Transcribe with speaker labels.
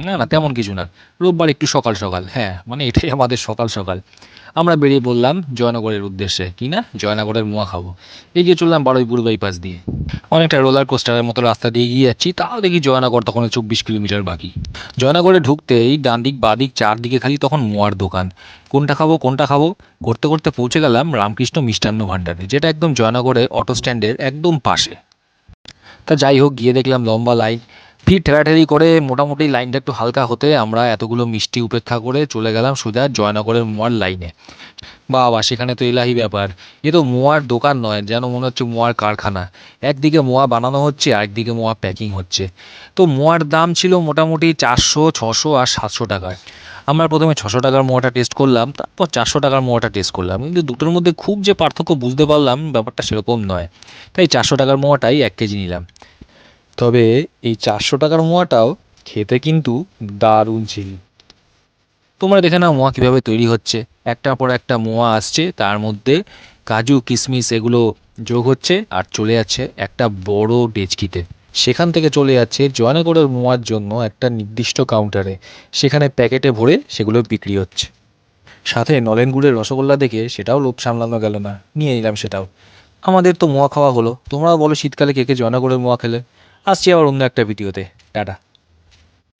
Speaker 1: না, না তেমন কিছু না। রোববার একটু সকাল, সকাল হ্যাঁ, মানে এটাই আমাদের সকাল, সকাল। আমরা বেরিয়ে পড়লাম জয়নগরের উদ্দেশ্যে। কি না? জয়নগরের মোয়া খাবো। এগিয়ে চললাম বারুইপুর বাইপাস দিয়ে। অনেকটা রোলার কোস্টারের মতো রাস্তা দিয়ে এগিয়ে যাচ্ছি, তাও দেখি জয়নগর তখন 24 কিলোমিটার বাকি। জয়নগরে ঢুকতেই ডান দিক বাঁ দিক চারদিকে খালি তখন মোয়ার দোকান। কোনটা খাবো কোনটা খাবো করতে করতে পৌঁছে গেলাম রামকৃষ্ণ মিষ্টান্ন ভাণ্ডারে, যেটা একদম জয়নগরে অটো স্ট্যান্ডের একদম পাশে। তা যাই হোক, গিয়ে দেখলাম লম্বা লাইন। ভিড় ঠেলাঠেলি করে মোটামুটি লাইনটা একটু হালকা হতে আমরা এতগুলো মিষ্টি উপেক্ষা করে চলে গেলাম সোজা জয়নগরের মোয়ার লাইনে। বাবা, সেখানে তো এলাহি ব্যাপার। এ তো মোয়ার দোকান নয়, যেন মনে হচ্ছে মোয়ার কারখানা। একদিকে মোয়া বানানো হচ্ছে, আরেকদিকে মোয়া প্যাকিং হচ্ছে। তো মোয়ার দাম ছিল মোটামুটি 400, 600 আর 700 টাকার। আমরা প্রথমে 600 টাকার মোয়াটা টেস্ট করলাম, তারপর 400 টাকার মোয়াটা টেস্ট করলাম, কিন্তু দুটোর মধ্যে খুব যে পার্থক্য বুঝতে পারলাম ব্যাপারটা সেরকম নয়। তাই 400 টাকার মোয়াটাই 1 কেজি নিলাম। তবে এই 400 টাকার মোয়াটাও খেতে কিন্তু দারুণ ছিল। তোমরা দেখে নাও মোয়া কীভাবে তৈরি হচ্ছে। একটার পর একটা মোয়া আসছে, তার মধ্যে কাজু কিশমিশ এগুলো যোগ হচ্ছে আর চলে যাচ্ছে একটা বড় ডেচকিতে। সেখান থেকে চলে যাচ্ছে জয়নগরের মোয়ার জন্য একটা নির্দিষ্ট কাউন্টারে। সেখানে প্যাকেটে ভরে সেগুলো বিক্রি হচ্ছে। সাথে নলেন গুড়ের রসগোল্লা দেখে সেটাও লোভ সামলানো গেল না, নিয়ে নিলাম সেটাও। আমাদের তো মোয়া খাওয়া হলো। তোমরাও বলো শীতকালে কে কে জয়নগরের মোয়া খেলে। আসছি আবার অন্য একটা ভিডিওতে। টাটা।